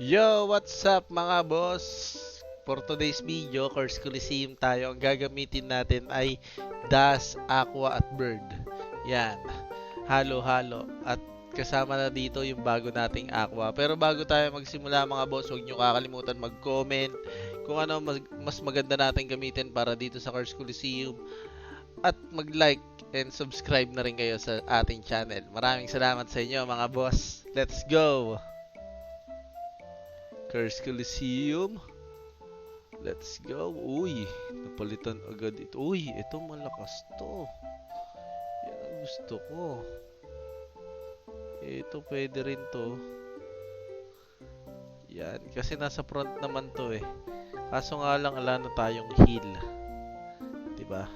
Yo, what's up mga boss? For today's video, Course Coliseum tayo. Ang gagamitin natin ay Das, Aqua at Bird. Yan. Halo-halo. At kasama na dito yung bago nating Aqua. Pero bago tayo magsimula mga boss, huwag nyo kakalimutan mag-comment kung ano mas maganda natin gamitin para dito sa Course Coliseum. At mag-like and subscribe na rin kayo sa ating channel. Maraming salamat sa inyo mga boss. Let's go! Curse Coliseum. Let's go. Uy, napalitan agad ito. Uy, ito malakas to. Yan ang gusto ko. Ito pwede rin to. Yan, kasi nasa front naman to eh. Kaso nga lang ala na tayong heal. 'Di ba?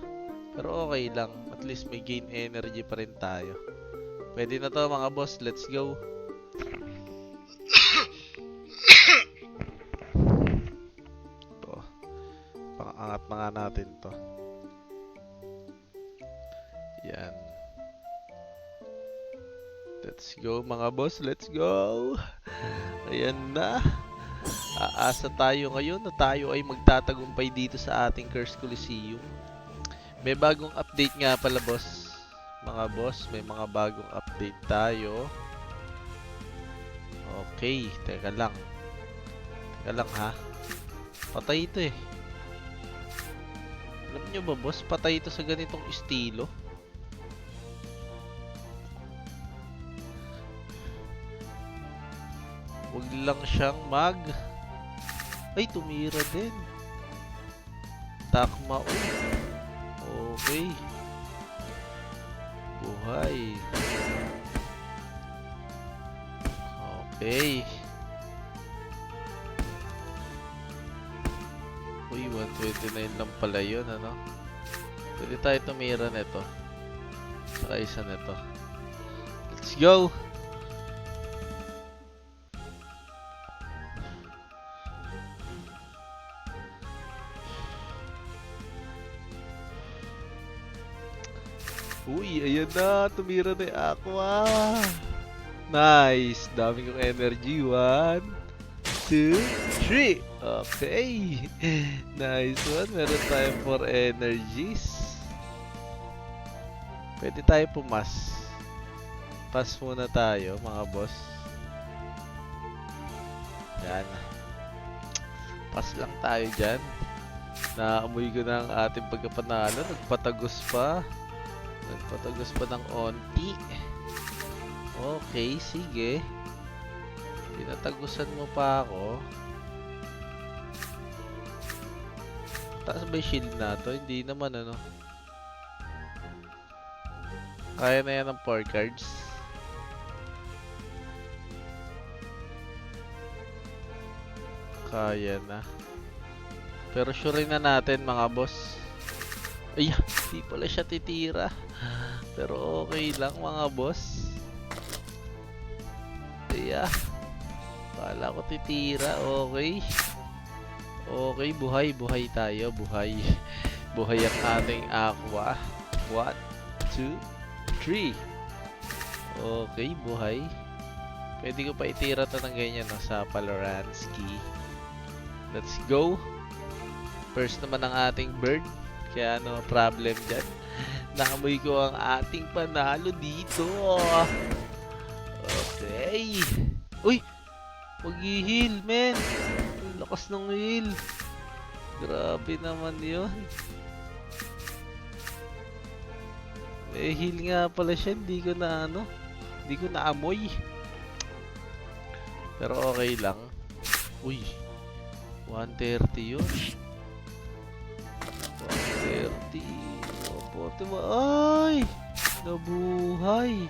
Pero okay lang. At least may gain energy pa rin tayo. Pwede na to mga boss. Let's go. To. Pangangat mga natin to. Yan. Let's go mga boss, let's go! Ayan na. Aasa tayo ngayon na tayo ay magtatagumpay dito sa ating Curse Coliseum. May bagong update nga pala boss. Mga boss, may mga bagong update tayo. Okay, teka lang. Teka lang ha. Patay ito eh. Alam nyo ba boss, patay ito sa ganitong estilo. Huwag lang siyang ay, tumira din. Takma. Okay. Buhay. Okay. Uy, 129 lang pala yun, ano? Pwede tayo tumira nito. Saka isa nito. Let's go! Uy, ayan na. Tumira na yung Aqua. Nice. Dami kong energy. 1, 2, 3. Okay. Nice one. Meron tayong 4 energies. Pwede tayo pumas. Pass muna tayo, mga boss. Yan. Pass lang tayo dyan. Naamoy ko na ang ating pagkapanalo. Nagpatagos pa. Nagpatagos pa ng onti. Okay, sige. Tinatagusan mo pa ako. Taas ba yung shield na to? Hindi naman ano. Kaya na yan ng 4 cards. Kaya na. Pero sure na natin mga boss. Ay, di pala siya titira. Pero okay lang mga boss. Kaya, kala ko titira. Okay. Okay, buhay. Buhay tayo. Buhay. Buhay ang ating Aqua. 1, 2, 3. Okay, buhay. Pwede ko pa itira to ng ganyan no, sa Paloransky. Let's go. First naman ang ating Bird. Kaya no problem dyan. Naamoy ko ang ating panalo dito. Okay. Uy! Mag-heal, men. Lakas ng heal. Grabe naman yun. Eh, heal nga pala siya. Hindi ko na ano. Hindi ko na amoy. Pero okay lang. Uy. 130 yun. 130. 40. Ay! Nabuhay.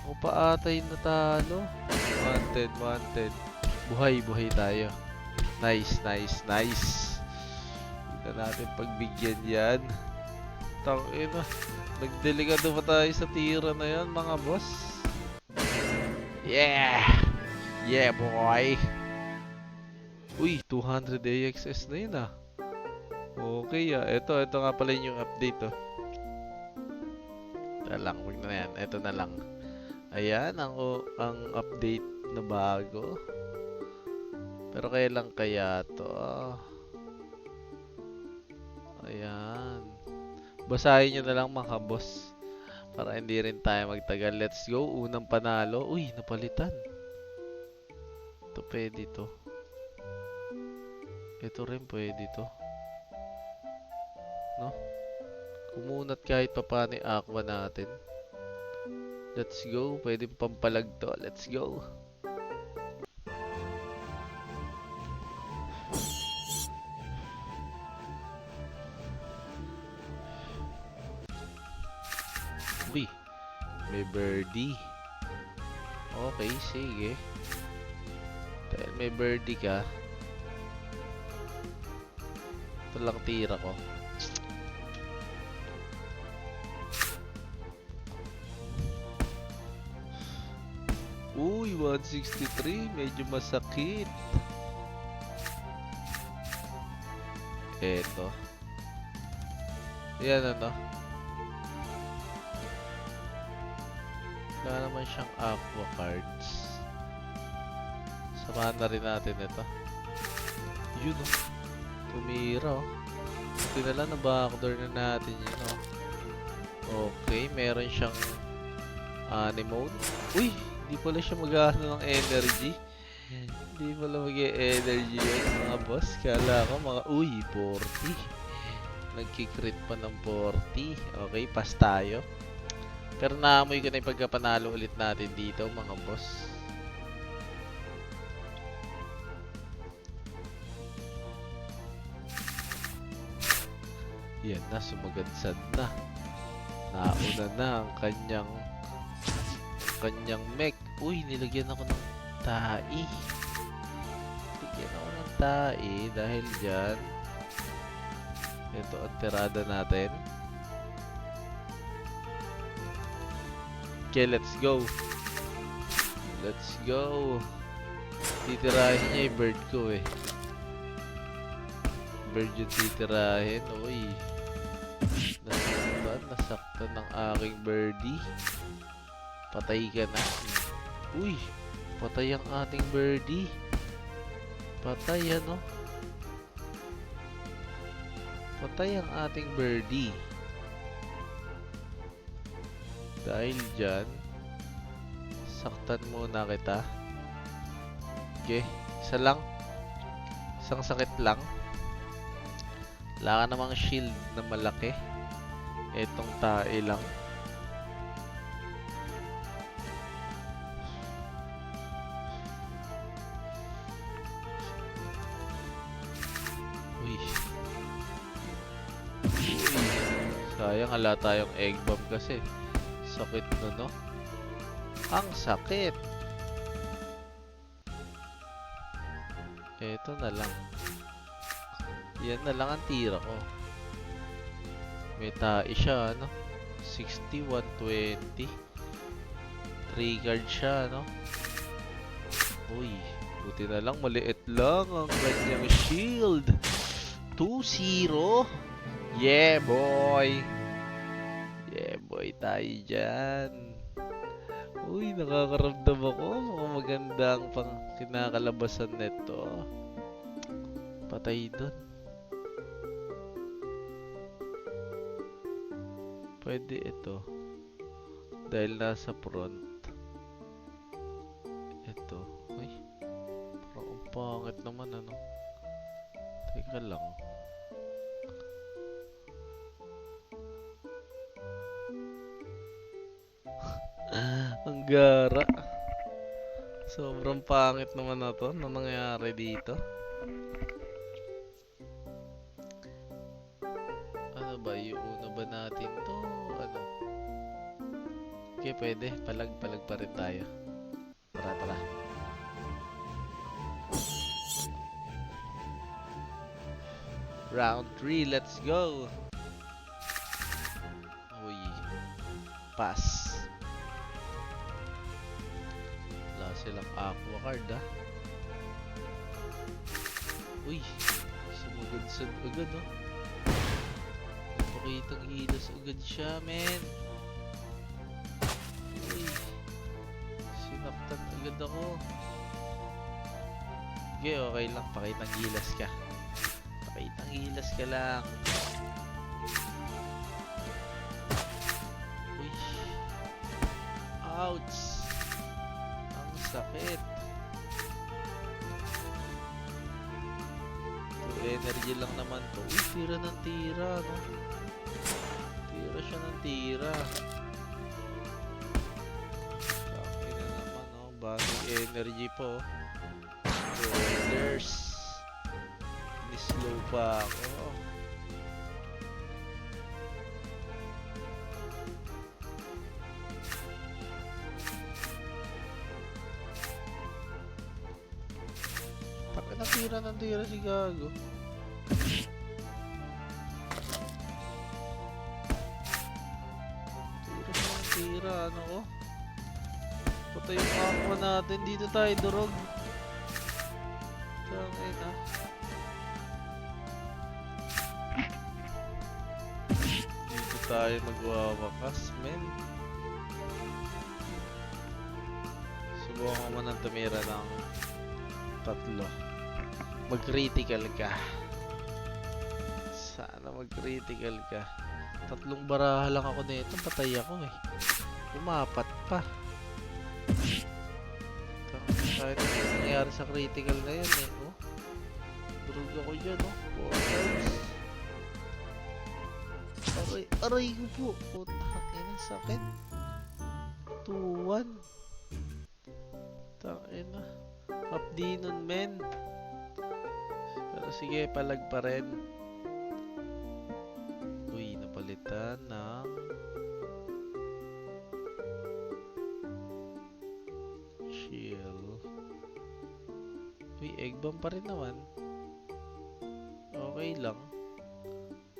O paatay na talo. 110, 110. Buhay, buhay tayo. Nice, nice, nice. Hindi na natin pagbigyan yan. Tangina. Nagdelikado pa tayo sa tira na yan, mga boss. Yeah! Yeah, boy! Uy, 200 AXS na yun ah. Okay ah. Ito nga pala yung update oh. Ito lang, wag na yan. Ito na lang. Ayan, ang update na bago. Pero kailan kaya to? Ayan. Basahin nyo na lang mga boss. Para hindi rin tayo magtagal. Let's go. Unang panalo. Uy, napalitan. Ito pwede to. Ito rin pwede to. No? Kumunat kahit papaano yung aqua natin. Let's go. Pwede pampalag to. Let's go. Uy, may birdie. Okay, sige. Dahil may birdie ka, ito lang tira ko. Uy, 163. Medyo masakit. Eto. Yan ano. Wala naman siyang aqua cards. Samahan na rin natin ito. Yun o. Tumira o. Buti na lang na backdoor na natin yun o. Okay, meron siyang anemone. Uy! Hindi pala siya mag-ano ng energy. Hindi pala mag-energy yun mga boss. Kala ko mga, uy, 40. Nagkikrit pa ng 40. Okay, pass tayo. Pero naamoy ko na yung pagkapanalo ulit natin dito mga boss. Yan na, sumagadsad na. Nauna na ang kanyang mech. Uy, nilagyan ako ng tae. Nilagyan ako ng tae dahil dyan. Ito ang tirada natin. Okay, let's go. Let's go. Titirahin niya yung bird ko eh. Bird yung titirahin. Uy. Nasaktan ng aking birdie. Patay ka na. Uy. Patay ang ating birdie. Patay ano. Patay ang ating birdie. Dahil dyan, saktan muna kita. Okay, isa lang. Isang sakit lang. Wala ka namang shield na malaki. Etong tae lang. Uy. Sayang, ala tayong egg bomb kasi. Sakit no? Ang sakit. Eto na lang. Yan na lang ang tira ko. May tae siya, ano? 60, 120. 3 card siya, no? Uy, buti na lang, maliit lang ang kanyang shield. 2-0. Yeah, boy. Yeah, boy, tayo dyan. Uy, nakakaramdam ako. Mukhang maganda ang pang kinakalabasan nito. Patay dun. Pwede ito. Dahil nasa front. Ito. Uy, parang ang pangit naman, ano. Teka lang. Ang gara. Sobrang pangit naman na to. Ano nangyari dito? Ano ba? Iuna ba natin to? Ano? Okay, pwede. Palag pa rin tayo. Tara. Round 3, let's go! Uy. Pass. Wala silang aqua card, ah. Uy. Sumugad agad, oh. Napakitang hilas agad siya, men. Uy. Sinaktan agad ako. Sige, okay lang. Pakitang gilas ka. Pakitang gilas ka lang. Uy. Ouch! Ang sakit. Energy lang naman to. Uy, tira ng tira, no? Tira siya ng tira. Sakit na naman, no? Bagong energy po. There's slow pa ako. Bakit natira ng tira si Gago? Tira, ano ko? Patay yung aqua natin. Dito tayo durog. Tangin na. Dito tayo magwawakas, men. Subukan ko man ang tumira ng 3. Mag-critical ka. Sana mag-critical ka. 3 baraha lang ako nito. Patay ako eh. Umapat pa. Kahit ano nangyari sa critical na yun eh. Oh. Durog ako dyan oh. 4 times. Aray ko po. Takin na sakit. 2-1. Takin na. Up di nun men. Pero sige, palag pa rin. Uy, napalitan ng shield. Uy, egg bomb pa rin naman. Okay lang.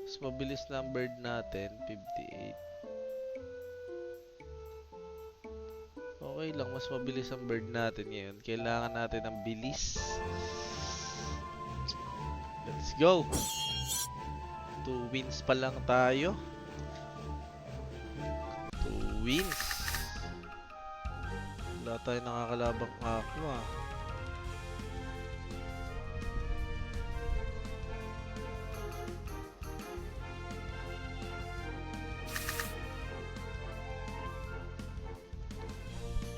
Mas mabilis na ang bird natin, 58. Okay lang, mas mabilis ang bird natin ngayon. Kailangan natin ng bilis. Let's go! 2 wins pa lang tayo. 2 wins. Wala tayo nakakalabang aqua.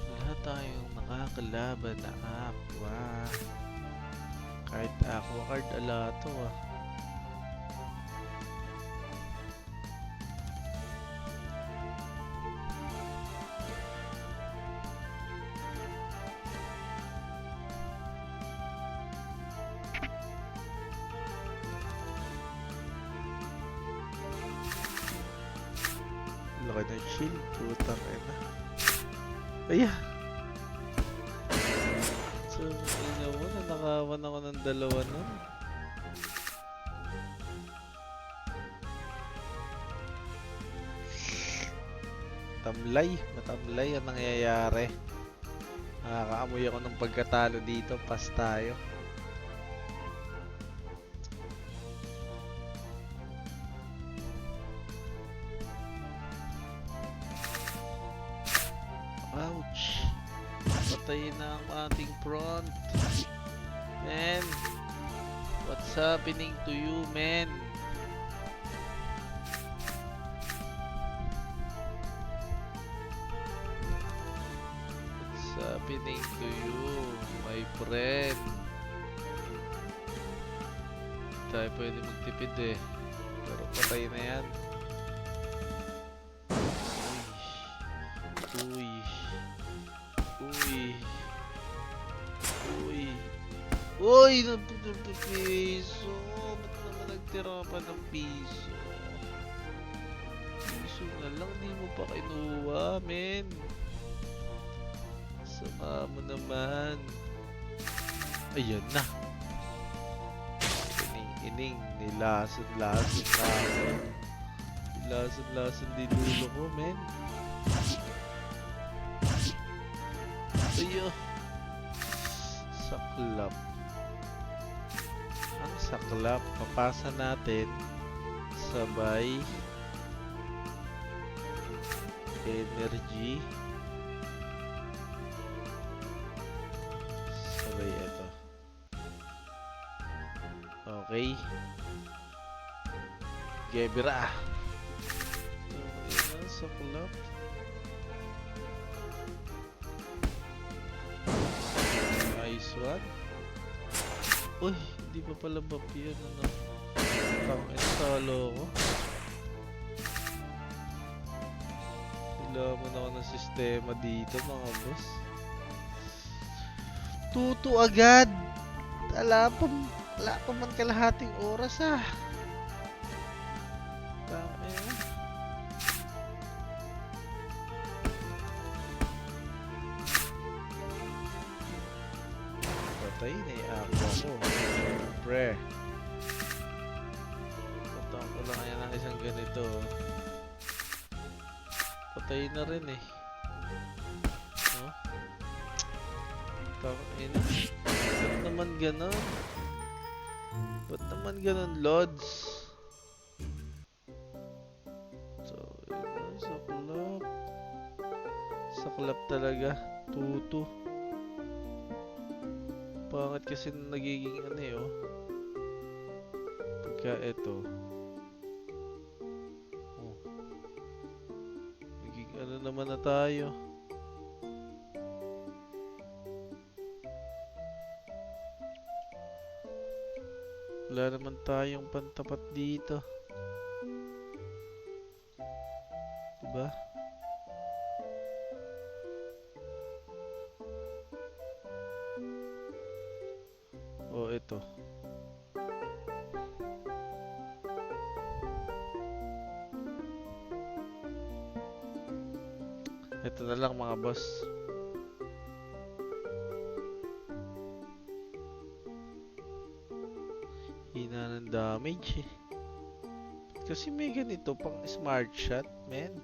Wala tayong nakakalaban na aqua. Kahit aqua card ala to ah. Laki ng shield, putang ina. Ayan. So, ina mo, nanakawan ako ng 2 nun. Matamlay ang nangyayari. Nakakaamoy ako ng pagkatalo dito, pas tayo. Ouch! Patayin na ang ating front. Man! What's happening to you, man? What's happening to you, my friend? Hindi tayo pwede magtipid eh. Pero patay na yan. Uy. Uy, napunta ng piso. Ba't naman nagtira pa ng piso? Piso na lang, di mo pa kinuha, men. Sama mo naman. Ayan na. Ining, nilason-lason na ako. Nilason-lason din dulo ko, men. Ayo. Saklap. Ang saklap. Papasa natin. Sabay. Energy. Sabay ito. Okay. Gebra. Ayan, saklap. Nice one. Uy, hindi pa pala bap yun, ano. Talo ko. Nilaman ako ng sistema dito, mga boss. Tuto agad. Wala pa man kalahating oras, ah. Tangina. Patay na yung aqua ko. Pre. Patawang ko lang yan ang isang ganito. Patay na rin eh. No? Tangina. Ba't naman ganon? Ba't naman ganon, Lods? So, yun, saklap. Saklap talaga. Tuto. Pangit kasi nagiging ano eh, oh. Pagka eto. Oh. Nagiging ano naman na tayo. Wala naman tayong pantapat dito. Diba? Oh, ito. Ito na lang, mga boss. Hina ng damage eh. Kasi may ganito pang smart shot, men.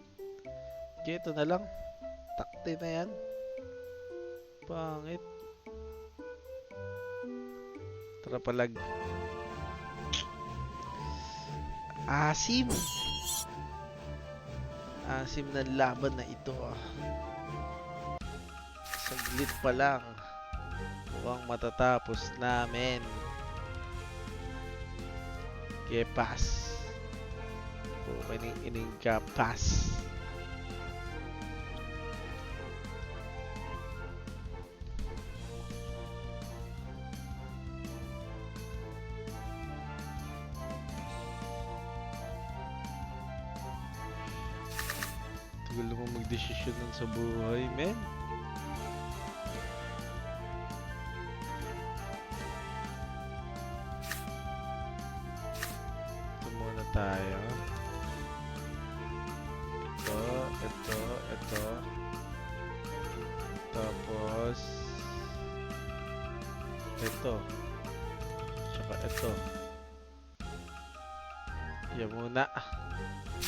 Okay, ito na lang. Takte na yan. Pangit. Tara palag. Asim. Asim ng laban na ito, ah. Saglit pa lang. Mukhang matatapos namin. Que pass. Pukining ining ka pass. Tagal naman mag-desisyon nun sa buhay, men. Ito muna tayo. Ito. Tapos ito. Tsaka ito. Yan muna.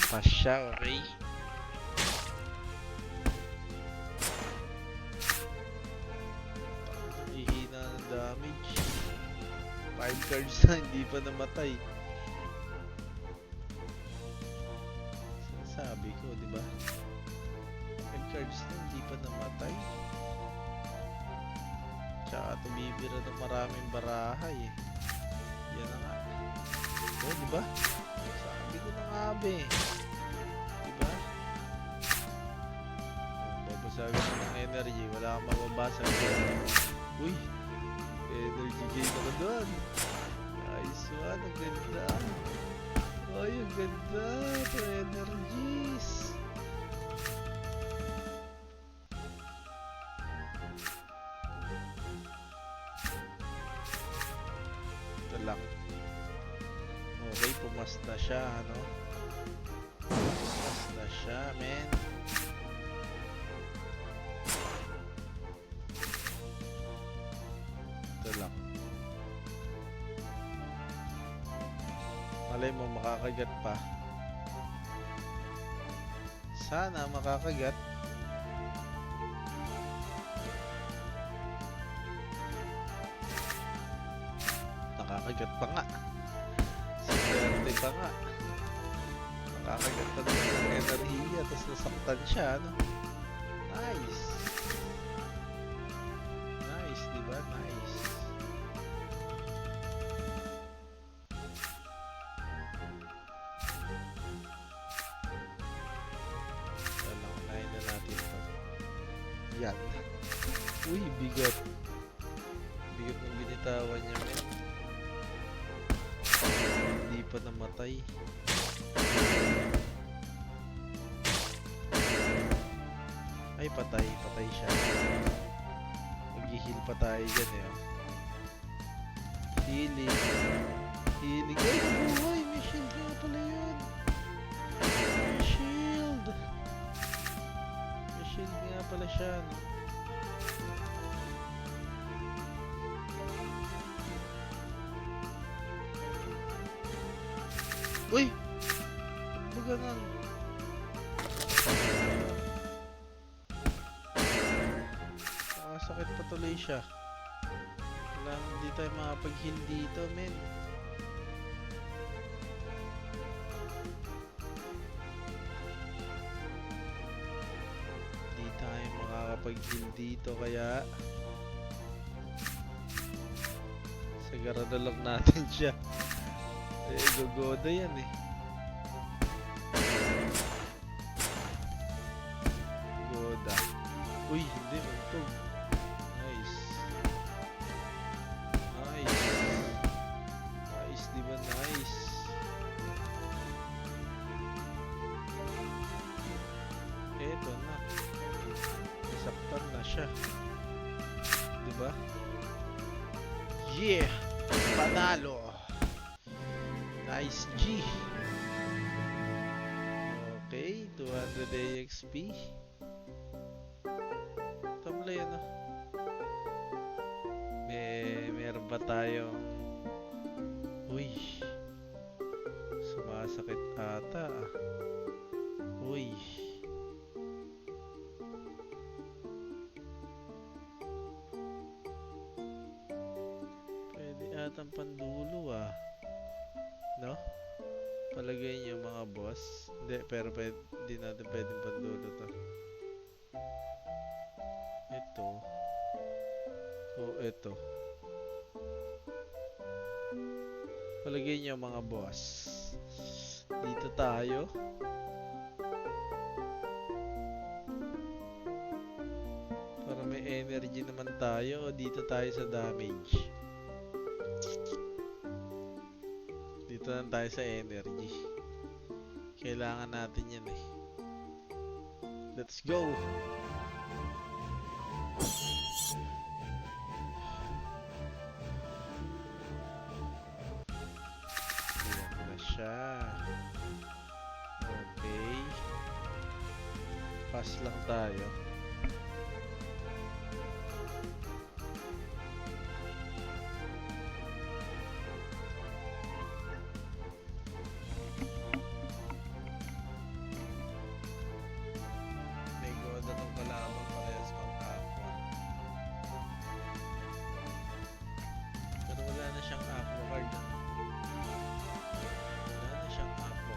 Pass siya, okay? Ihina ng damage. 5 cards na hindi pa namatay. Sabi ko, di ba? 5 cards na hindi pa namatay. Tsaka tumibira ng maraming barahay eh. Yan na nga. Oh, di ba? Sabi ko na nga be. Di ba? Oh, babasagin mo ng energy. Wala kang mababasag. Uy! Energy gain ako doon. Nice one. Ang ganda. Ay, ang ganda. Ito energies. Ito lang. Okay, pumas na siya, ano? Pumas na siya, men. Ito lang. Malay mo, makakagat pa. Sana makakagat. Nakakagat pa nga. Swerte pa nga. Nakakagat pa naman ng enerhiya, tapos nasaktan siya, ano? Nice. Nice, diba? Nice. shotgun. Uy, bigat. Bigat ng binitawan niya, men. Hindi pa namatay. Ay, patay. Patay siya. Mag-heal pa tayo dyan, eh. Oh. Healing. Healing. Ay, nabuhay! May shield nga pala yun. May shield. May shield nga pala siya, no? Uy! Ba ganun? Sakit pa tuloy siya. Wala, hindi tayo makapag-heal dito, men. Hindi tayo makakapag-heal dito, kaya sagarado lang natin siya. Eh, gogoda yan eh. Goda. Uy, hindi, untog. Nice. Nice. Nice, di ba nice? Eto na. Nasaktan na siya. Di ba? Yeah! Panalo! Nice G! Okay, 200 AXP. Tamlay ano? Meron ba tayong... Uy! Sumasakit ata. Uy! Pwede atang pandulo ah. No? Palagay niyo mga boss. Hindi, pero hindi natin pwedeng pandulo to. Ito. O ito. Palagay niyo mga boss. Dito tayo. Para may energy naman tayo. O dito tayo sa damage. Dito lang tayo sa energy. Kailangan natin yan eh. Let's go! Ayan na siya. Okay. Pass lang tayo.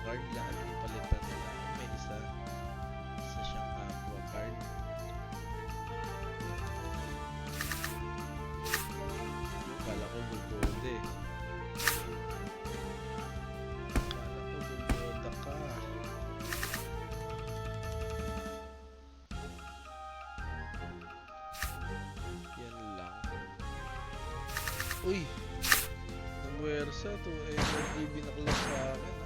Card, lahat ng palitan nila. May isa siyang aqua card. Yung kala ko gugode. Kala ko gugoda ka. Yan lang. Uy! Namuwersa to. Energy binaklas sa akin.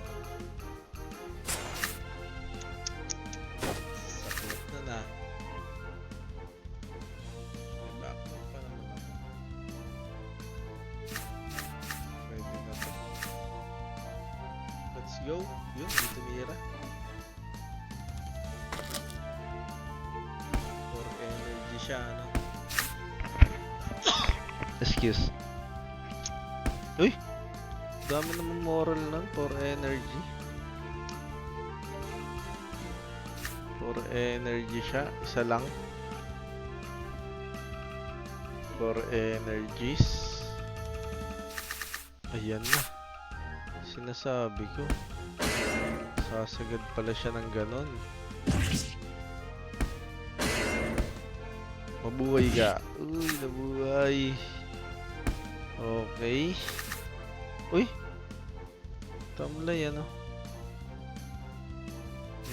Go, yun, dito mira. For energy siya, ano? Excuse. Uy! Dami naman moral nun, for energy. For energy siya, isa lang. For energies. Ayan na. Sinasabi ko. Sasagad pala siya ng ganon. Mabuhay ka. Uy, nabuhay. Okay. Uy! Tamlay ano.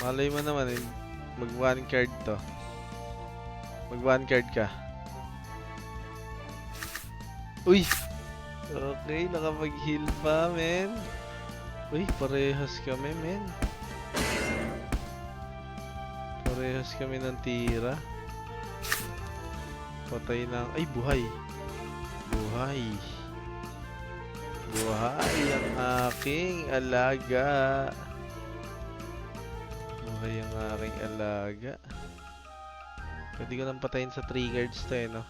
Malay mo naman mag one card to. Mag one card ka. Uy! Okay, nakapag-heal pa, men. Uy, parehas kami, men. Parehas kami ng tira. Patay ng... Ay, buhay. Buhay. Buhay ang aking alaga. Buhay ang aking alaga. Pwede ko nang patayin sa 3 cards to eh, no?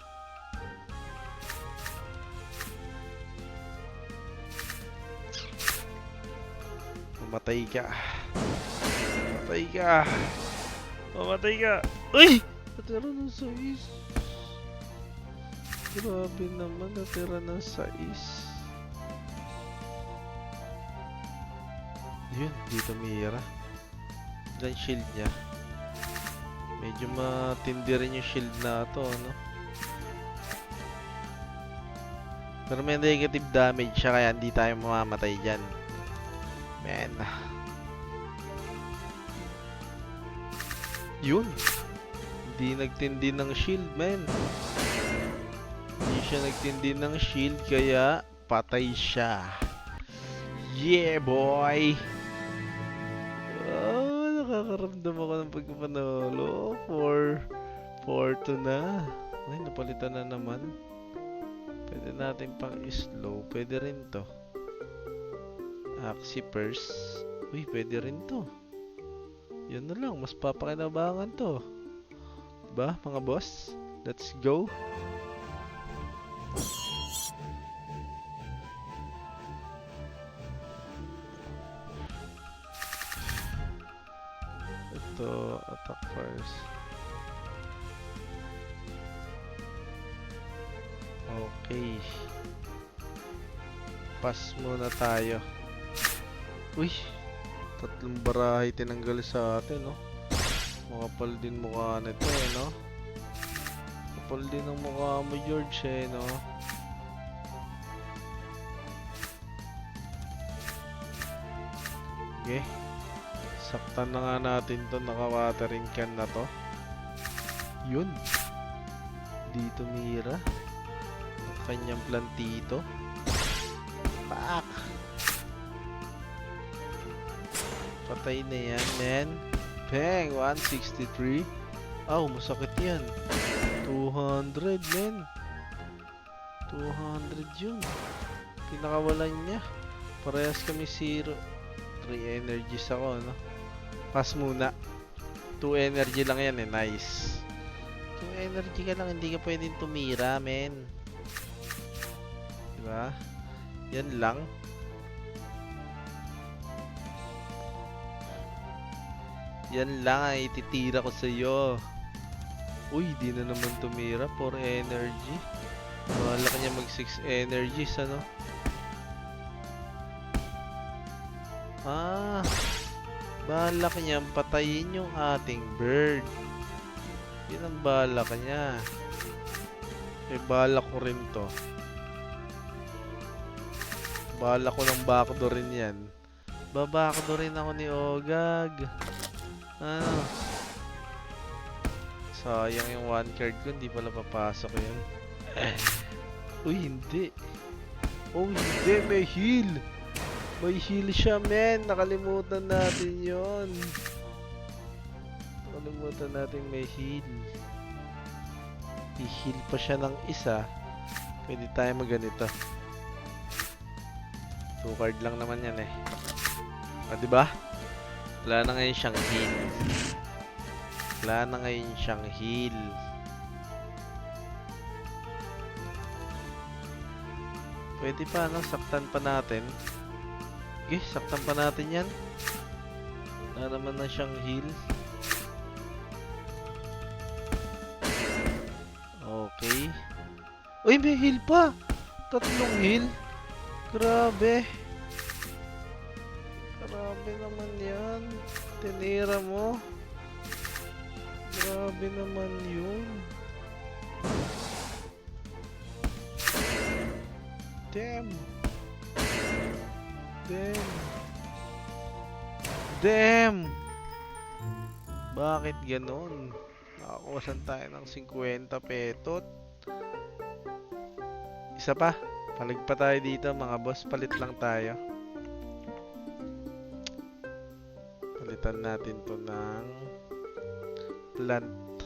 Mamatay ka. Mamatay ka. Mamatay ka. Uy! Natira ng 6. Grabe naman, natira ng 6. Yun, dito mira. Diyan shield niya. Medyo matindi rin yung shield na to, no? Pero may negative damage siya kaya hindi tayo mamamatay dyan. Man. Yun. Hindi nagtindi ng shield, man. Hindi siya nagtindi ng shield kaya patay siya. Yeah, boy! Nakakaramdam ako ng pagkapanalo. 4-2 na. Ay, napalitan na naman. Pwede natin pang slow. Pwede rin to. Axipers. Uy, pwede rin to. Yun na lang. Mas papakinabangan to. Diba, mga boss? Let's go. Ito, attack first. Okay. Pass muna tayo. Uy! Tatlong barahe tinanggal sa atin, no? Makapal din mukha nito, eh, no? Makapal din ang mukha mo, George, eh, no? Okay. Saktan na nga natin to. Naka-watering can na to. Yun. Dito mira. Ang kanyang plantito. Pak! Patay na yan, men. Bang! 163. Aw, masakit yan. 200, men. 200 yun. Pinakawalan niya. Parehas kami 0. 3 energies ako, no? Pass muna. 2 energy lang yan, eh. Nice. 2 energy ka lang. Hindi ka pwedeng tumira, men. Diba? Yan lang. Yan lang ang ititira ko sa'yo. Uy, di na naman tumira. 4 energy. Malaki niya mag 6 energies, ano? Ah, balak niyang patayin yung ating bird. Yun ang balak niya. Eh, balak ko rin to. Balak ko ng backdoor rin yan. Babackdoor rin ako ni Ogag. Ano? Sayang yung 1 card ko. Hindi pala papasok yun. Uy, hindi. Oh, hindi. May heal. May heal siya, men. Nakalimutan natin yon. Nakalimutan natin may heal. I-heal pa siya ng isa. Pwede tayo magganito. 2 card lang naman yan, eh. Ah, diba? Wala na ngayon siyang heal. Wala na ngayon siyang heal. Pwede pa, no? Saktan pa natin. Okay, saktan pa natin yan. Wala naman na siyang heal. Okay. Uy, may heal pa! 3 heal. Grabe. Grabe naman yan. Tinira mo. Grabe naman yun. Damn. Damn. Damn. Bakit ganon? Nakakuha tayo ng 50 petot. Isa pa. Palag pa tayo dito mga boss. Palit lang tayo. Palitan natin to ng plant.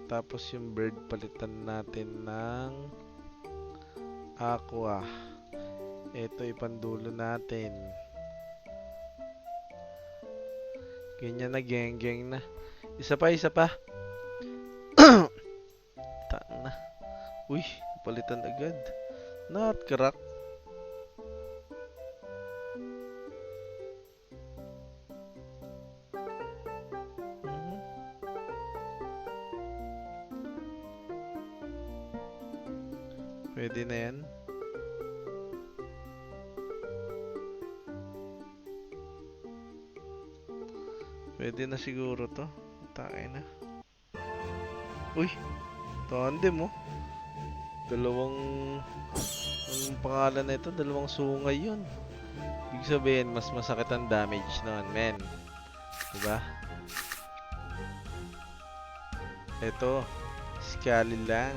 Tapos yung bird palitan natin ng aqua. Ito ipandulo natin. Ganyan na, geng na. Isa pa. Taan na. Uy, palitan agad. Not crack. Pwede na yan. Pwede na siguro to. Tae na. Uy! Tandem oh. Dalawang... Ang pangalan na ito, dalawang sungay yun. Ibig sabihin, mas masakit ang damage noon, men. Diba? Ito. Scally lang.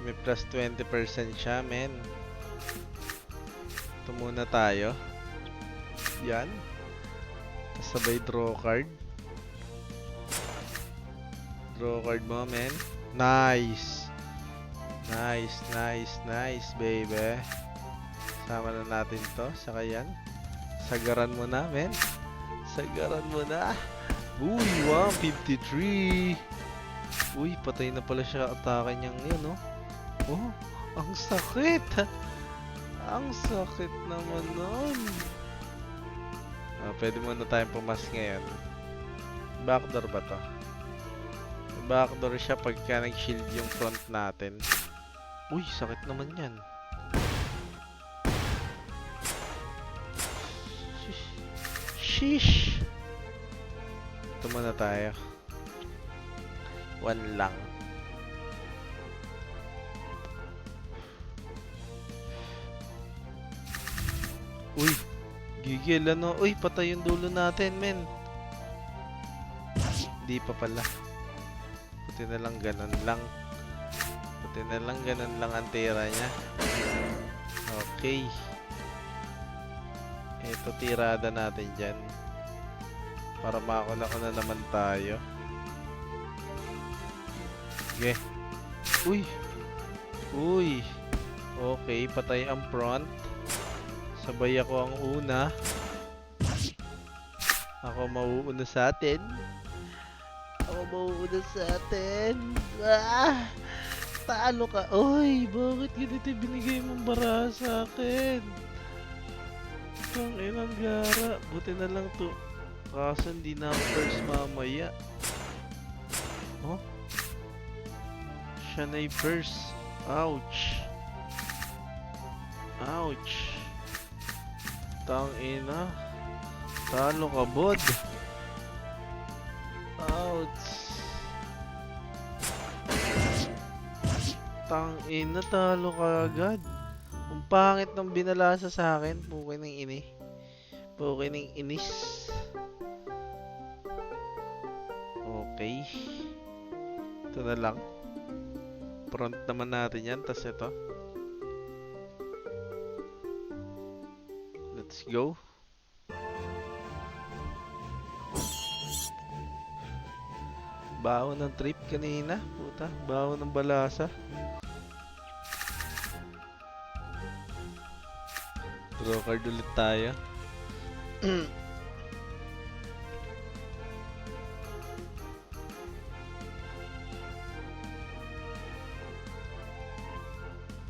May plus 20% siya, men. Ito muna tayo. Yan. Sabay draw card. Draw card mo, men. Nice. Nice, baby. Sama na natin to. Saka yan. Sagaran mo na, men. Sagaran mo na. Uy, 153. Uy, patay na pala siya. Atake niyang yun, no? Oh, ang sakit. Ang sakit naman nun. Pwede muna tayong pumas ngayon. Backdoor ba to? Backdoor siya pagka nag-shield yung front natin. Uy, sakit naman yan. Sheesh. Ito muna tayo. 1 lang. Uy, gigil ano? Uy, patay yung dulo natin, men. Hindi pa pala. Buti na lang ganun lang. Buti na lang ganun lang ang tira niya. Okay. Ito tirada natin dyan. Para makakuna na naman tayo. Okay. Uy. Uy. Okay, patay ang front. Sabay ako ang una. Ako mauuna sa atin. Ah! Talo ka. Oy, bakit ganito binigay mong bara sa akin? Itong inang gara. Buti na lang to. Kaso hindi na ako first mamaya. Oh? Siya na'y first. Ouch. Ouch. Tangina. Talo ka, bod. Ouch. Tangina, talo ka agad. Ang pangit ng binalasa sa akin. Puki ng ini. Puki ng inis. Okay. Ito na lang. Front naman natin yan. Tas ito. Let's go. Baho ng trip kanina. Puta. Baho ng balasa. Draw card ulit tayo.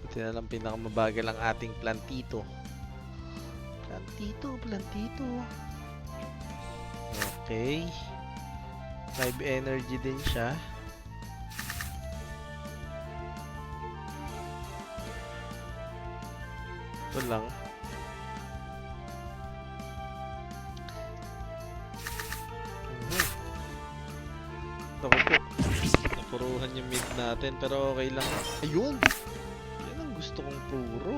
Buti na lang pinakamabagal ang ating plantito. Plantito. Okay. 5 energy din siya. Ito lang. Naku po. Napuruhan yung mid natin pero okay lang. Ayun! Yan ang gusto kong puro.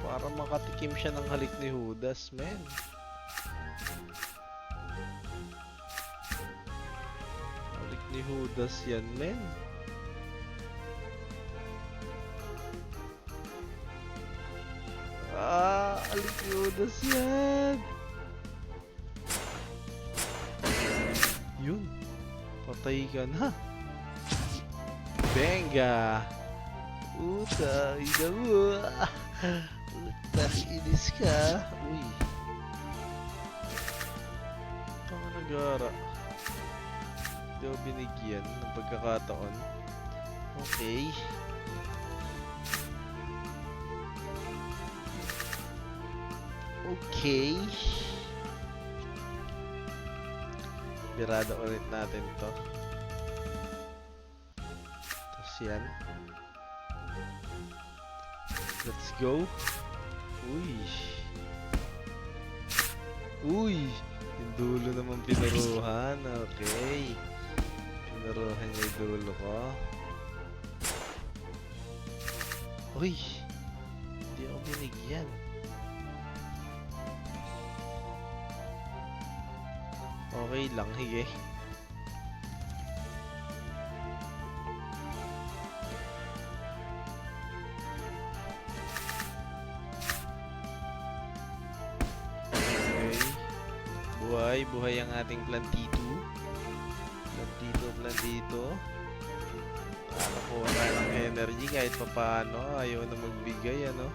Para makatikim siya ng halik ni Judas, men. Ni Judas yan, men. Alik ni Judas yan. Yun. Patay ka na. Benga. Utang ina mo. Utang inis ka. Uy. Tama nagara. Hindi ako binigyan ng pagkakataon. Okay. Okay. Birada ulit natin to. Tapos yan. Let's go. Uy. Uy. Yung dulo naman pinaruhan. Okay. Pinaruhan niya yung dulo ko. Uy. Hindi ako binigyan. Okay lang, hige. Okay. Buhay ang ating plantito. Plantito. Nakakuha tayo ng energy kahit papaano. Ayaw na magbigay, ano.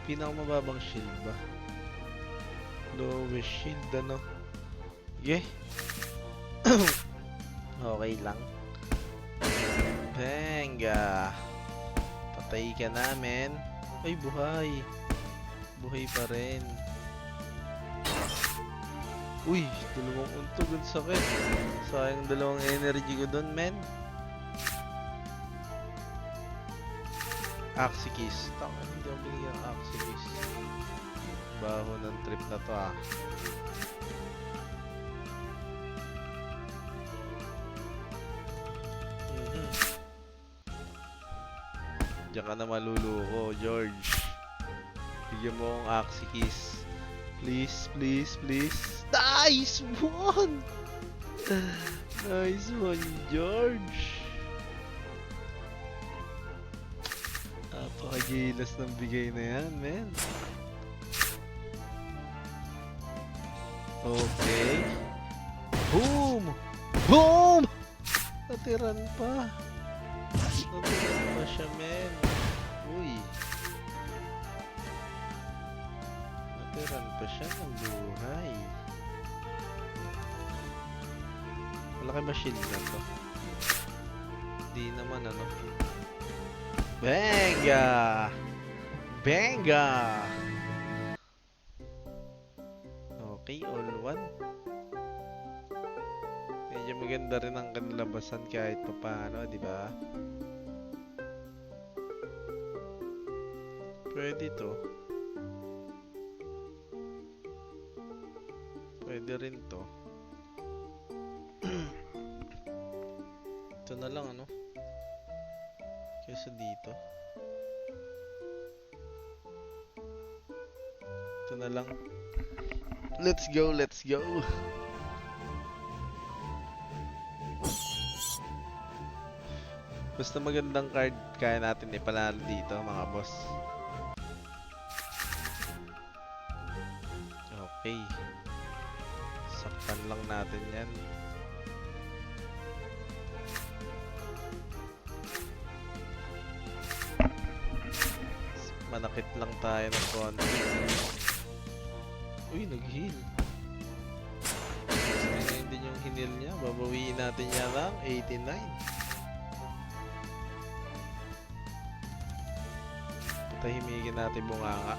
Pinakamababang shield ba? Lowest shield, ano? Okay. Okay lang. Benga. Patay ka namin. Ay, buhay. Buhay pa rin. Uy, dalawang untog. Ang sakit. Sayang dalawang energy ko dun, men. Axikis. Tama, hindi ako binigyan ng Axikis. Baho ng trip na to, ah. Diyan ka na maluluko, George. Bigyan mo akong Axikis. Please, please, please. Nice one! Nice one, George. Napakagilas ng bigay na yan, men. Okay. Boom! Boom! Natiran pa. Natiran pa siya, men. Uy. Natiran pa siya ng buhay. Malaki ba shield na to? Di naman, ano. Benga! Benga! Okay, all one. Medyo maganda rin ang kanlabasan kahit papaano, di ba? Pwede to. Pwede rin to. Ito na lang, ano? Kaysa dito. Ito na lang. Let's go, let's go. Basta magandang card kaya natin ipanalo dito, mga boss. Okay. Sakpan lang natin yan. Manakit lang tayo ng konti. Uy, nag-heal. Gusto na din yung hinil niya. Babawiin natin yan ng 89. Patahimigin natin bunganga.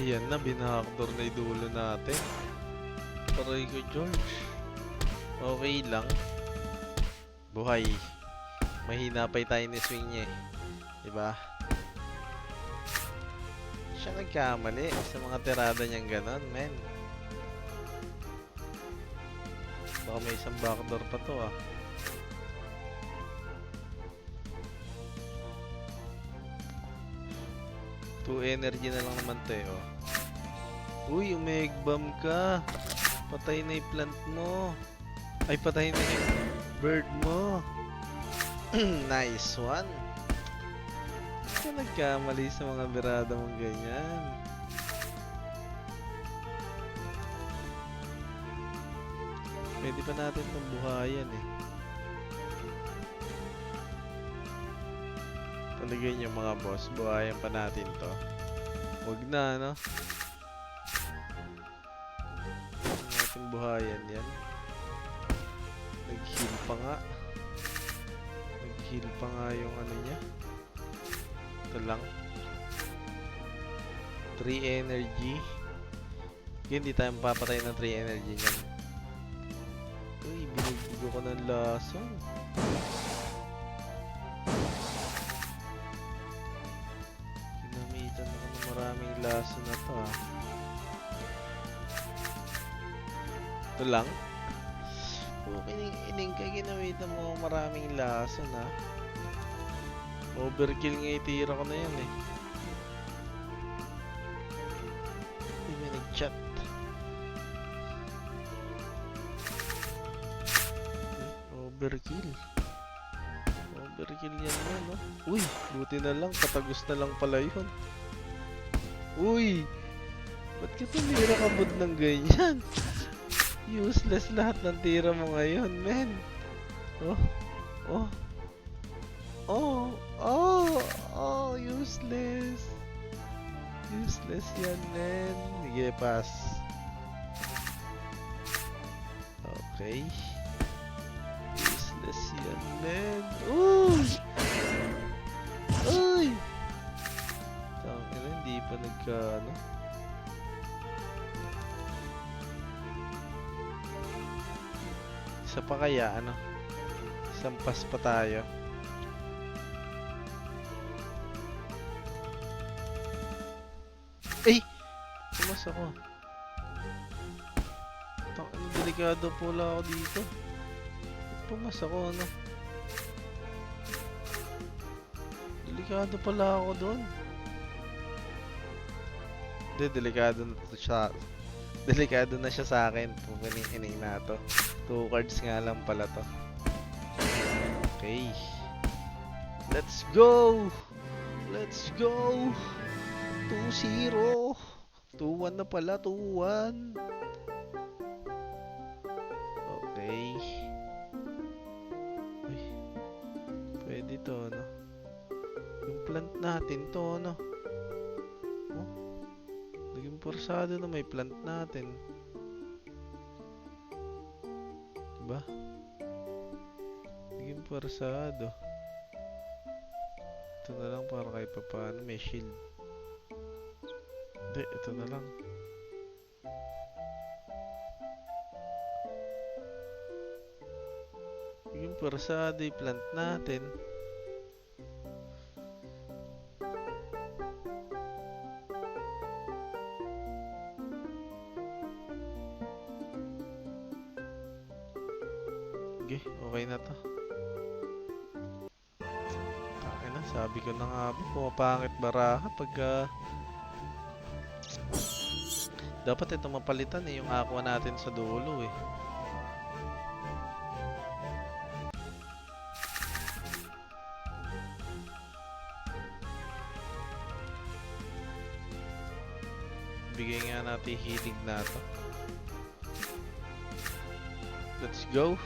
Yan na, binahakdor na idulo natin. Paray ko, George. Okay lang. Buhay. Mahina pa yung tiny swing niya eh. Diba? Siya nagkamali sa mga tirada niyang ganon, men. Baka may isang backdoor pa to ah. Two energy na lang naman to eh, oh. Uy, umeg bomb ka. Patay na yung plant mo. Ay, patay na yung bird mo. Nice one. Ka nagkamali sa mga birada mong ganyan. Pwede pa natin itong buhayan eh. Paligay nyo mga boss, buhayan pa natin to. Huwag na, no? Huwag natin buhayan yan. Nag-heal pa nga. Nag-heal pa nga yung ano niya. Ito lang. 3 energy. Hindi tayo mapapatay ng 3 energy niyan. Uy, binigbigo ko ng lason. Ginamitan ako ng maraming lason na to ah. Ito lang. Okay, ining ka ginamitan mo maraming lason ah. Overkill nga itira ko na yan eh. Hindi may nag-chat. Overkill. Overkill yan mo, no? Uy, buti na lang. Patagos na lang pala yun. Uy! Ba't ka tumira ka bud ng ganyan? Useless lahat ng tira mo ngayon, men. Oh. Oh. Oh. Oh. Oh. Useless. Useless yan, men. Sige, pass. Okay. Useless yan, men. Uy! Uy! Tangina, hindi pa ano. Isa pa kaya, ano? Isang pass pa tayo. Eh! Pumas ako. Tangina, delikado pula ako dito. Pumas ako, ano? Delikado pala ako doon. Hindi, delikado na to siya. Delikado na siya sa akin. Pumining na to. 2 cards nga lang pala to. Okay. Let's go! Let's go! 2-0. 2-1 na pala. 2-1. Okay. Uy. Pwede to, no? Yung plant natin to, no? Oh? Naging porsado na may plant natin. Diba? Naging porsado. Ito na lang para kahit pa paano may shield. Hindi, ito na lang. Naging porsado yung plant natin. Okay na to. Okay na, sabi ko na nga ba, pumapangit baraha pagka dapat ito mapalitan eh, yung aqua natin sa dulo eh. Bigay nga natin healing na to. Let's go.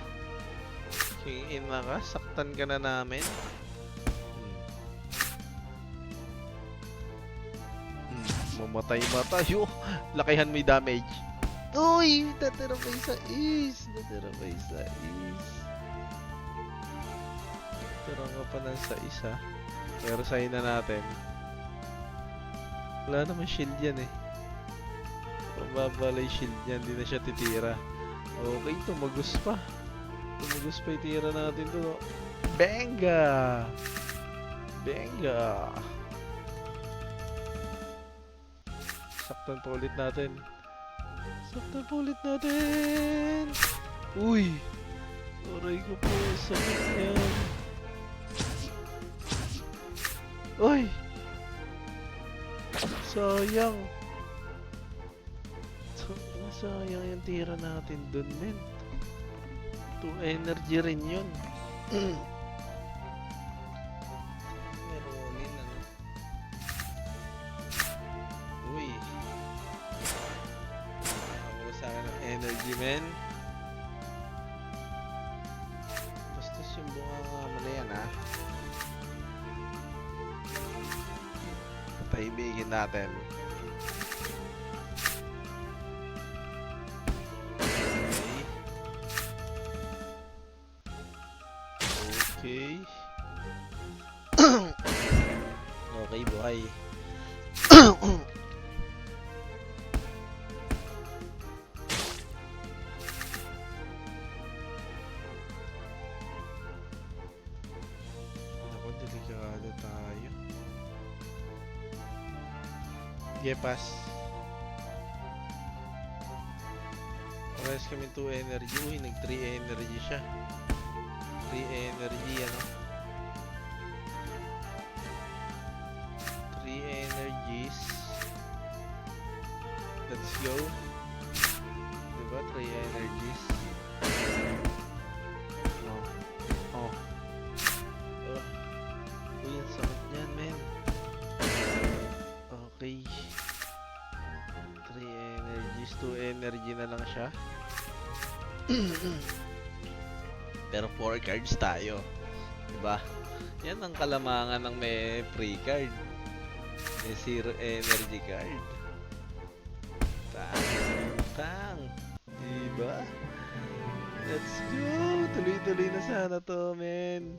King ina ka, saktan ka na namin. Mamatay ba tayo? Lakihan mo yung damage. Uy! Natira pa isa is. Natira pa isa is. Natira ka pa ng sa isa. Pero sahin na natin. Wala naman shield yan eh. Mababala yung shield yan. Hindi na siya titira. Okay, tumagos pa. Tumagos pa yung tira natin to. Benga! Benga. Saktan pa ulit natin. Saktan pa ulit natin. Uy. Aray ko po. Sakit yan. Uy. Sayang. Sayang yung tira natin dun, men. 2 energy rin yun. Merolin, ano? Uy. Nakakuha sa akin ng energy, men. Bastos yung bunga mo na yan, ha? Patahimigin natin. Okay. Okay, buhay. Ako, delikado tayo. Yepas. Parehas kami 2 energy. Uy, nag 3 energy siya. 3 energy, ano? 3 energies. Let's go. Diba? 3 energies. Oh. Oh. Oh. Uy, ang sakit niyan, men. Okay. 3 energies. 2 energy na lang siya. Pero 4 cards tayo. Diba? Yan ang kalamangan ng may free card. May 0 energy card. Tang. Diba? Let's go! Tuloy-tuloy na sana to, men.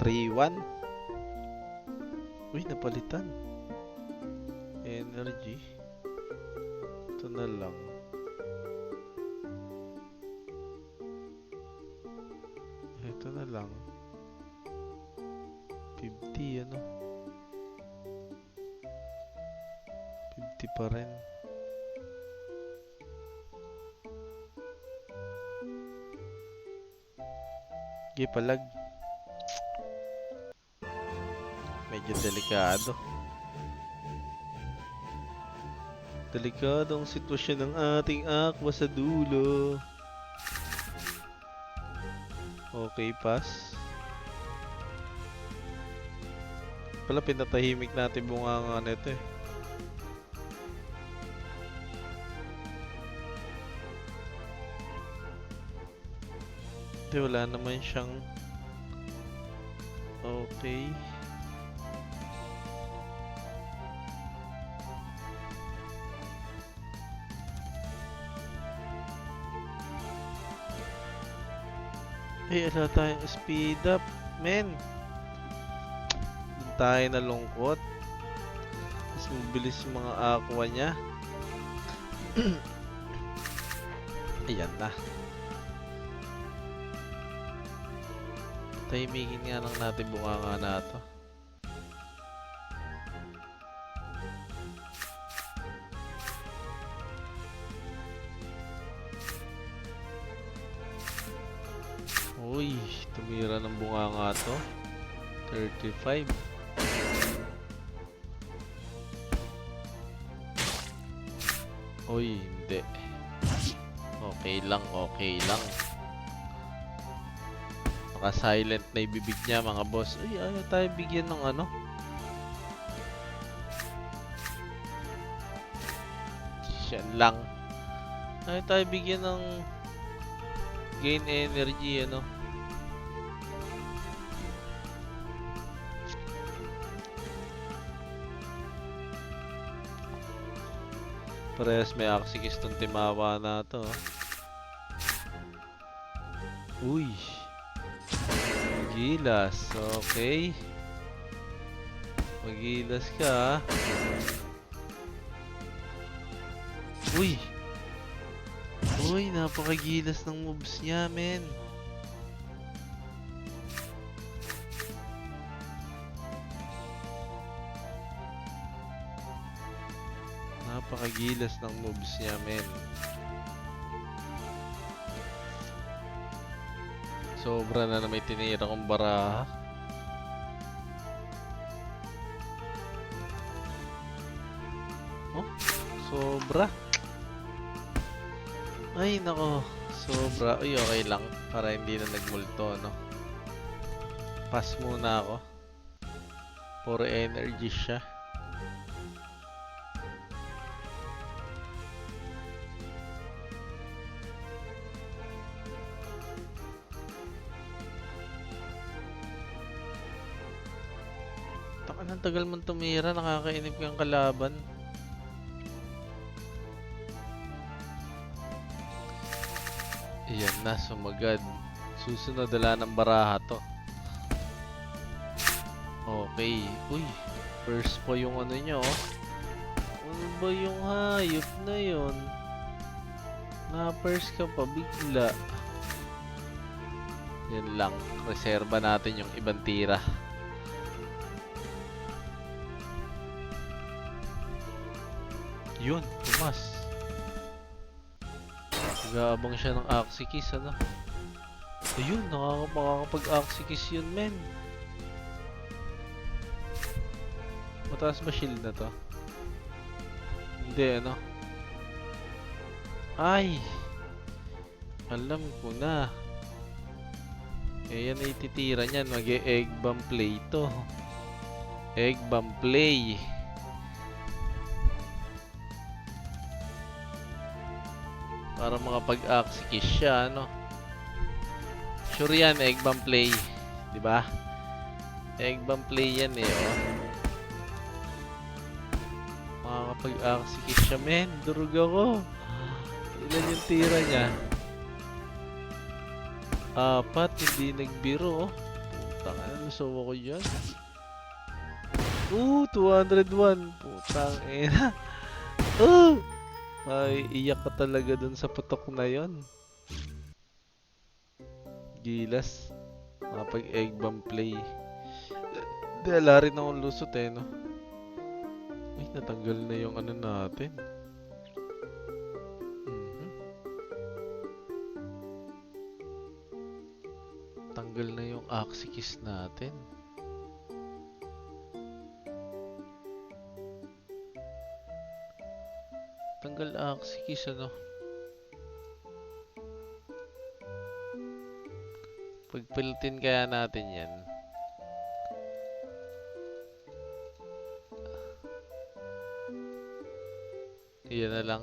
3-1. Uy, napalitan. Energy. Ito na lang. Ito na lang. 50, ano? 50 pa rin. Okay, palag. Medyo delikado. Delikado ang sitwasyon ng ating Aqua sa dulo. Okay, pass. Pala pinatahimik natin bunganga nito eh. Hindi, wala naman siyang... Okay. Ay, ala tayong speed up, men. Doon tayo nalungkot. Mas mabilis yung mga aqua niya. Ayan na. Tahimigin nga lang natin bunganga na to. Uy, tumira ng bunganga to. 35. Uy, hindi. Okay lang, okay lang. Naka-silent na ibibig niya, mga boss. Uy, ayaw tayo bigyan ng ano. Siyan lang. Ayaw tayo bigyan ng gain energy, ano. Parehas may aksikis tong timawa na to. Uy. Magilas. Okay. Magilas ka. Uy. Uy, napakagilas ng moves niya, men. Napakagilas ng moves niya, men. Sobra na may tinira kong baraha. Oh, sobra. Ay, nako. Sobra. Uy, okay lang. Para hindi na nagmulto, no? Pass muna ako. Puro energy siya. Ang tagal mong tumira, nakakainip kang kalaban. Ayan na, sumagad. Susunod dala ng baraha to. Okay. Uy, first po yung ano nyo. Ano ba yung hayop na yun? Na-first ka pa bigla. Yan lang. Reserva natin yung ibang tira. Yun, tumas. Nag-aabang siya ng Axikis, ano? Ayun, makakapag-Axikis yun, men. Mataas ba shield na to? Hindi, ano? Ay! Alam ko na. Eh, yan ay titira niyan. Mag-egg bomb play to. Egg bomb play. Para makapag-Axikis siya, ano? Sure yan, egg bomb play. Diba? Egg bomb play yan eh, oh. Makakapag-Axikis siya, men. Durug ako. Ilan yung tira niya? 4, hindi nagbiro, oh. Putang, ano, lusaw ako dyan. 201. Putang, ina. Ay, iyak ka talaga dun sa putok na yon. Gilas. Makapag-egg bomb play. Dala rin akong lusot eh, no? Ay, natanggal na yung ano natin. Tanggal na yung Axikis natin. Tanggal Axikis, ano? Pagpilitin kaya natin yan. Iyan na lang.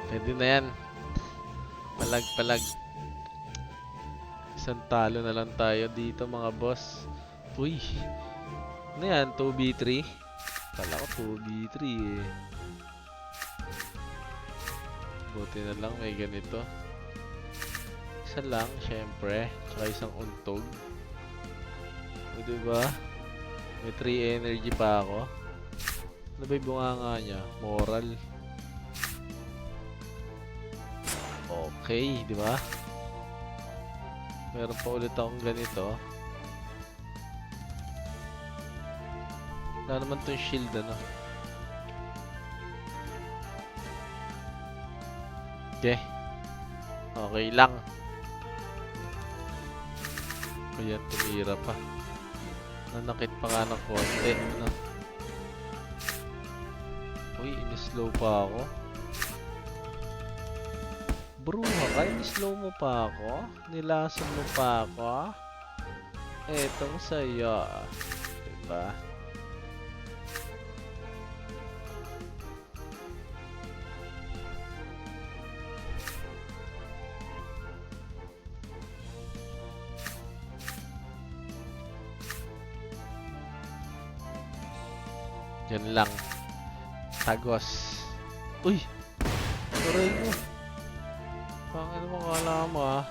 Pwede na yan. Palag. Isang talo na lang tayo dito, mga boss. Uy. Ano yan? 2v3? Kala ko 2v3 eh. Buti na lang may ganito. Isa lang, syempre. Tsaka isang untog. O, diba? May 3 energy pa ako. Ano ba yung bunganga niya? Moral. Okay, diba? Meron pa ulit akong ganito. Wala naman itong shield, ano? Okay lang. Ayan, tumira pa. Nanakit pa nga ng konti, ano? Uy, in-slow pa ako. Bruha ka, in-slow mo pa ako? Nilason mo pa ako? Etong saya. Diba? Yan lang. Tagos. Uy! Aray mo. Pangin mo, kala mo ah.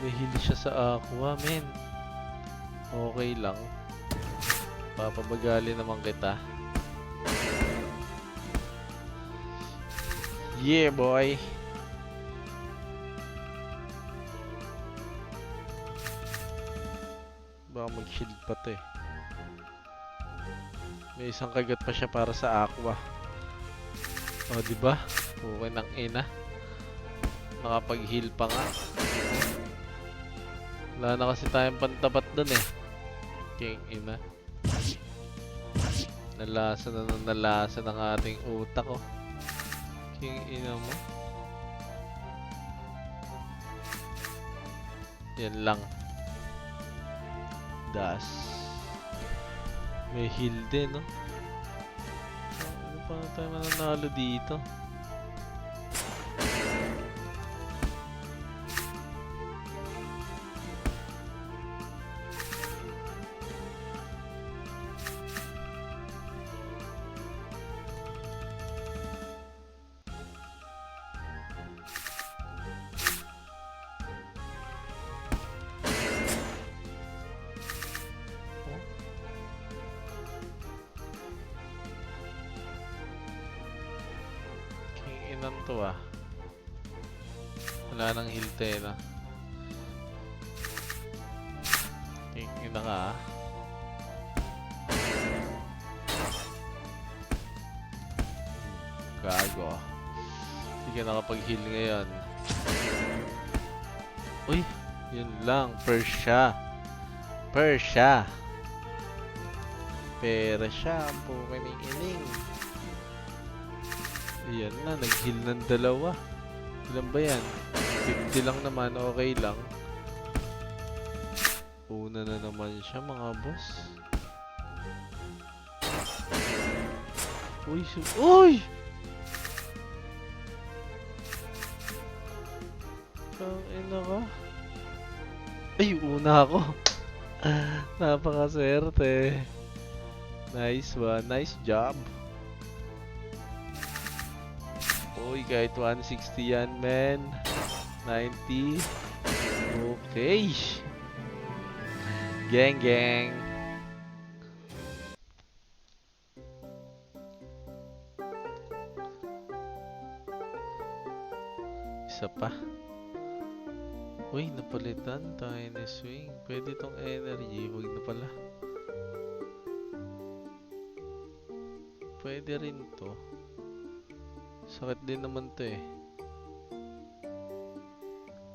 May hili siya sa aqua, men. Okay lang. Papabagali naman kita. Yeah, boy! Baka mag-shield pa to eh. May isang kagat pa siya para sa aqua. O, diba? Okay ng ina. Nakapag-heal pa nga. Wala na kasi tayong pantapat dun eh. King ina. Nalasa na nalasa ng ating utak oh. King ina mo. Yan lang. Das. May heal din no. Ano pa tayo mananalo dito? Inan to ah. Wala nang hilte na. Ina ka ah. Gago. Hindi ka nakapag-heal ngayon. Uy! Yun lang. Persia. Persia. Persia. Ang pukining-ining. Ayan na, nag-heal ng dalawa. Ilan ba yan? 50 lang naman, okay lang. Una na naman siya mga boss. Uy! Uy! Ina ka? Ay, una ako. Napakaswerte. Nice one, nice job. Uy, kahit 160 yan, man. 90. Okay. Gang, gang. Isa pa. Uy, napalitan tayo na swing. Pwede tong energy. Huwag na pala. Pwede rin to. Sakit din naman to eh.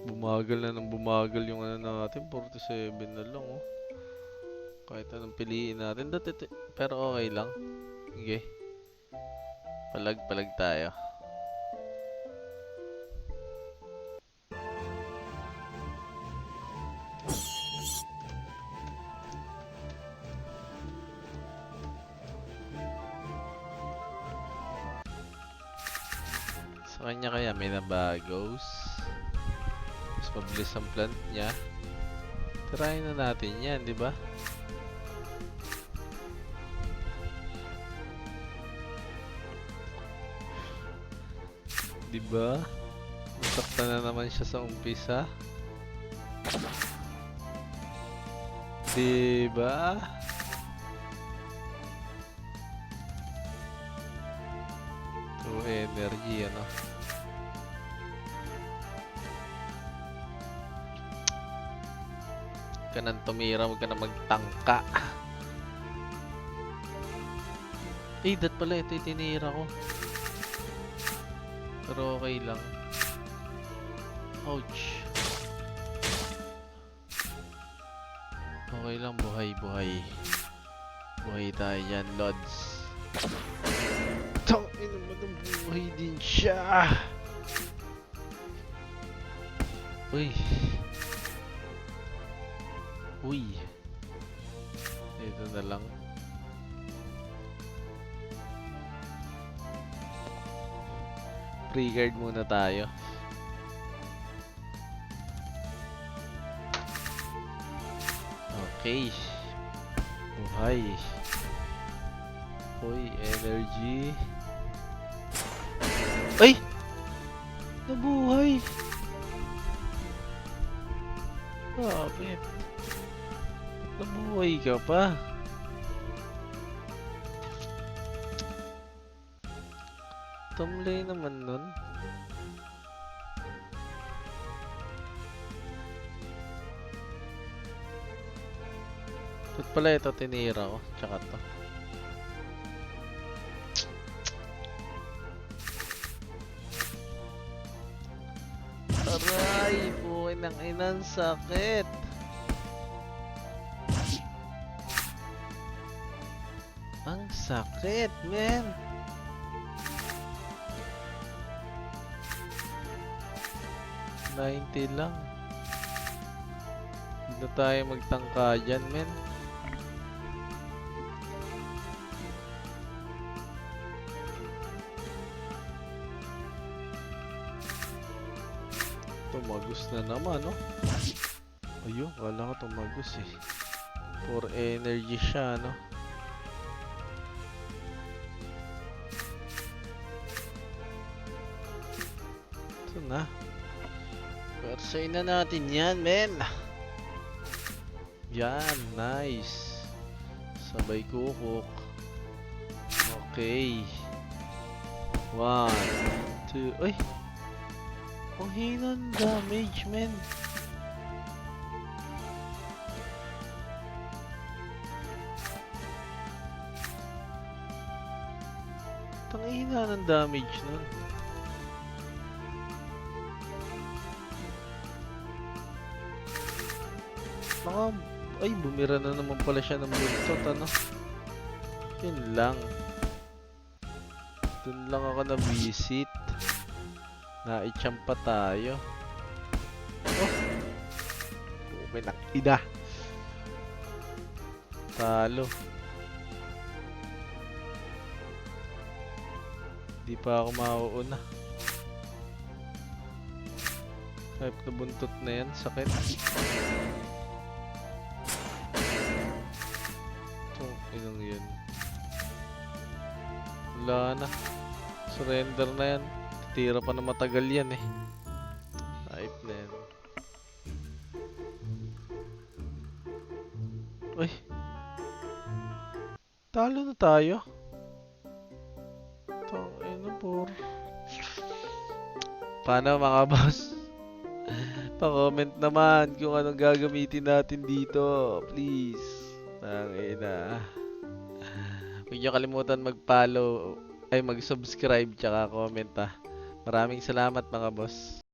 Bumagal na ng bumagal yung ano natin. 47 na lang oh. Kahit anong piliin natin. Pero okay lang. Okay. Palag-palag tayo. Sa kanya kaya may nabagos. Mas mabilis ang plant niya. Try na natin yan, di ba? Di ba? Nasaktan na naman siya sa umpisa. Di ba? True energy, ano? Huwag ka nang tumira, huwag ka nang magtangka. Eh, dat pala, ito yung tinira ko. Pero okay lang. Ouch. Okay lang, buhay, buhay. Buhay tayo dyan, Lods. Tangina mo ng buhay din siya. Uy. Uy. Ito na lang. Pre-guard muna tayo. Okay. Buhay. Uy, energy. Ay! Nabuhay! Bakit? Nabuhay ka pa? Tamlay naman nun. Ba't pala ito tinira ko? Tsaka to. Aray! Buhay ng inan, sakit! Ang sakit, men! $90 lang. Hindi na tayo magtangka dyan, men. Tumagos na naman, no? Ayun, kala ko tumagos eh. For energy siya, no? Ito na. Persayin na natin yan, men. Yan, nice. Sabay kukuk. Okay. 1, 2, ay! Ang hina ng damage, men. Ang hina ng damage nun. Ay, bumira na naman pala siya ng buntot, ano? Yun lang. Dun lang ako na-visit. Naichampa tayo. Oh! May nakida. Talo. Di pa ako mauuna. Type na buntot na yan. Sakit. Inong yun. Wala na. Surrender na yan. Tira pa na matagal yan eh. Type na yan. Ay. Talo na tayo. Ano po? Paano mga boss? Pa-comment naman kung anong gagamitin natin dito. Please. Tangina. Huwag niyo kalimutan mag-follow, ay mag-subscribe, tsaka comment ah. Maraming salamat mga boss.